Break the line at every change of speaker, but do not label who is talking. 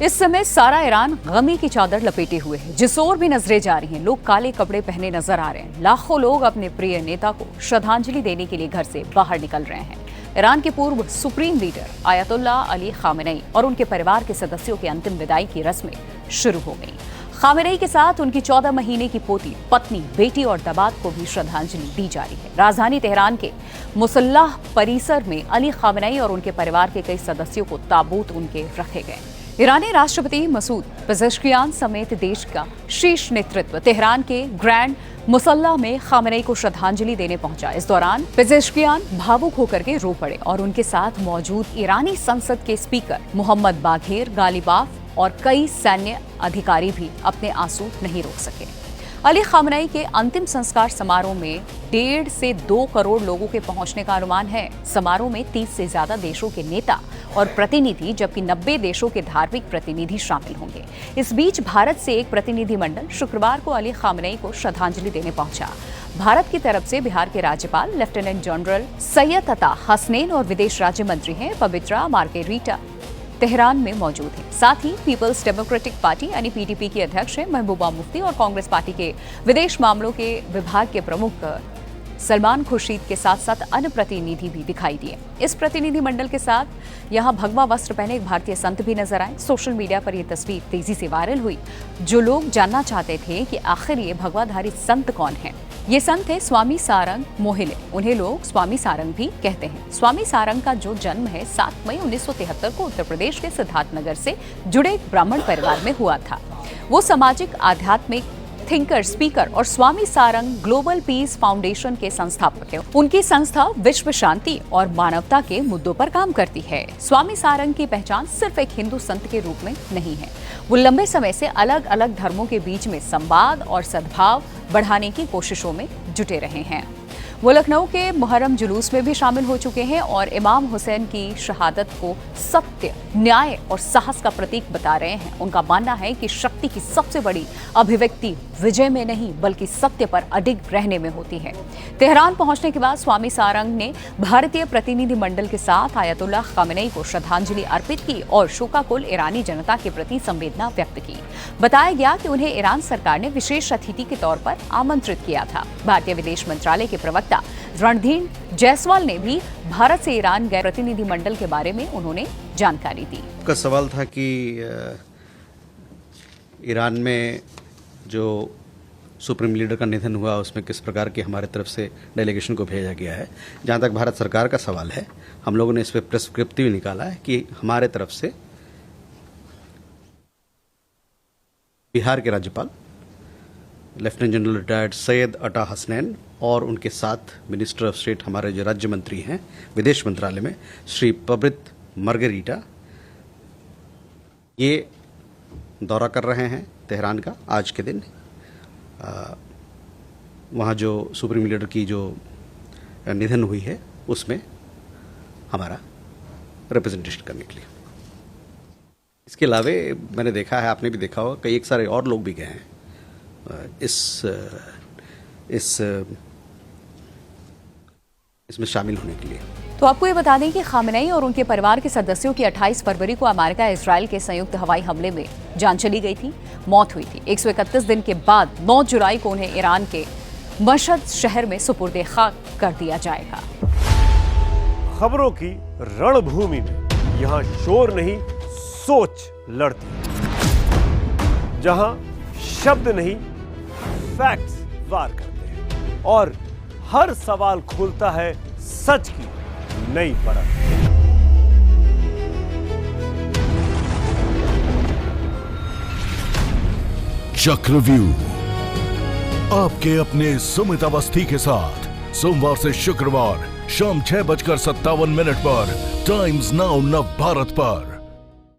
इस समय सारा ईरान गमी की चादर लपेटे हुए है। जिस ओर भी नजरें जा रही हैं, लोग काले कपड़े पहने नजर आ रहे हैं। लाखों लोग अपने प्रिय नेता को श्रद्धांजलि देने के लिए घर से बाहर निकल रहे हैं। ईरान के पूर्व supreme leader Ayatollah Ali Khamenei और उनके परिवार के सदस्यों की अंतिम विदाई की रस्में शुरू हो गई। खामेनेई के साथ उनकी 14 महीने की पोती, पत्नी, बेटी और दामाद को भी श्रद्धांजलि दी जा रही है। राजधानी तेहरान के मुसल्लाह परिसर में अली खामेनेई और उनके परिवार के कई सदस्यों को ताबूत उनके रखे गए। ईरानी राष्ट्रपति मसूद पेजेश्कियान समेत देश का शीर्ष नेतृत्व तेहरान के ग्रैंड मुसल्ला में खामेनेई को श्रद्धांजलि देने पहुंचा। इस दौरान पेजेश्कियान भावुक होकर के रो पड़े और उनके साथ मौजूद ईरानी संसद के स्पीकर मोहम्मद बाघेर गालिबाफ और कई सैन्य अधिकारी भी अपने आंसू नहीं रोक सके। अली खामेनेई के अंतिम संस्कार समारोह में 1.5 से 2 करोड़ लोगों के पहुंचने का अनुमान है। समारोह में 30 से ज्यादा देशों के नेता और प्रतिनिधि जबकि 90 देशों के धार्मिक प्रतिनिधि शामिल होंगे। इस बीच भारत से एक प्रतिनिधिमंडल शुक्रवार को अली खामेनेई को श्रद्धांजलि देने पहुंचा। भारत की तरफ से बिहार के राज्यपाल लेफ्टिनेंट जनरल सैयद अता हसनैन और विदेश राज्य मंत्री हैं पवित्रा मार्गेरिटा तेहरान में मौजूद हैं। साथ ही पीपल्स डेमोक्रेटिक पार्टी यानी पीडीपी की अध्यक्ष हैं महबूबा मुफ्ती और कांग्रेस पार्टी के विदेश मामलों के विभाग के प्रमुख सलमान खुर्शीद के साथ साथ अन्य प्रतिनिधि भी दिखाई दिए। इस प्रतिनिधिमंडल के साथ यहां भगवा वस्त्र पहने एक भारतीय संत भी नजर आए। सोशल मीडिया पर यह तस्वीर तेजी से वायरल हुई। जो लोग जानना चाहते थे कि आखिर ये भगवाधारी संत कौन है, ये संत है स्वामी सारंग मोहिले। उन्हें लोग स्वामी सारंग भी कहते हैं। स्वामी सारंग का जो जन्म है 7 मई 1973 को उत्तर प्रदेश के सिद्धार्थनगर से जुड़े एक ब्राह्मण परिवार में हुआ था। वो सामाजिक, आध्यात्मिक, थिंकर, स्पीकर और स्वामी सारंग ग्लोबल पीस फाउंडेशन के संस्थापक हैं। उनकी संस्था विश्व शांति और मानवता के मुद्दों पर काम करती है। स्वामी सारंग की पहचान सिर्फ एक हिंदू संत के रूप में नहीं है। वो लंबे समय से अलग अलग धर्मों के बीच में संवाद और सद्भाव बढ़ाने की कोशिशों में जुटे रहे हैं। वो लखनऊ के मुहर्रम जुलूस में भी शामिल हो चुके हैं और इमाम हुसैन की शहादत को सत्य, न्याय और साहस का प्रतीक बता रहे हैं। उनका मानना है कि शक्ति की सबसे बड़ी अभिव्यक्ति विजय में नहीं बल्कि सत्य पर अडिग रहने में होती है। तेहरान पहुंचने के बाद स्वामी सारंग ने भारतीय प्रतिनिधिमंडल के साथ आयतुल्लाह खामेनेई को श्रद्धांजलि अर्पित की और शोकाकुल ईरानी जनता के प्रति संवेदना व्यक्त की। बताया गया कि उन्हें ईरान सरकार ने विशेष अतिथि के तौर पर आमंत्रित किया था। भारतीय विदेश मंत्रालय के प्रवक्ता रणधीर जायसवाल ने भी भारत से ईरान गए प्रतिनिधिमंडल के बारे में उन्होंने जानकारी दी।
का सवाल था कि ईरान में जो सुप्रीम लीडर का निधन हुआ उसमें किस प्रकार की हमारे तरफ से डेलीगेशन को भेजा गया है। जहां तक भारत सरकार का सवाल है, हम लोगों ने इस पर प्रेस्क्रिप्टिव भी निकाला है कि हमारे तरफ से बिहार के राज्यपाल लेफ्टिनेंट जनरल रिटायर्ड सैयद अता हसनैन और उनके साथ मिनिस्टर ऑफ स्टेट, हमारे जो राज्य मंत्री हैं विदेश मंत्रालय में, श्री पवित्रा मार्गेरिटा, ये दौरा कर रहे हैं तेहरान का आज के दिन। वहाँ जो सुप्रीम लीडर की जो निधन हुई है उसमें हमारा रिप्रेजेंटेशन करने के लिए। इसके अलावे मैंने देखा है, आपने भी देखा होगा, कई एक सारे और लोग भी गए हैं इसमें शामिल होने के लिए।
तो आपको ये बता दें कि खामेनेई और उनके परिवार के सदस्यों की 28 फरवरी को अमेरिका इजराइल के संयुक्त हवाई हमले में जान चली गई थी, मौत हुई थी। 131 दिन के बाद 9 जुलाई को उन्हें ईरान के मशहद शहर में सुपुर्दे खाक कर दिया जाएगा।
खबरों की रणभूमि में यहाँ शोर नहीं, सोच लड़ती, जहां शब्द नहीं फैक्ट्स वार करते हैं और हर सवाल खोलता है सच की नई परत।
चक्रव्यूह आपके अपने सुमित अवस्थी के साथ सोमवार से शुक्रवार शाम 6:57 पर टाइम्स नाउ नव भारत पर।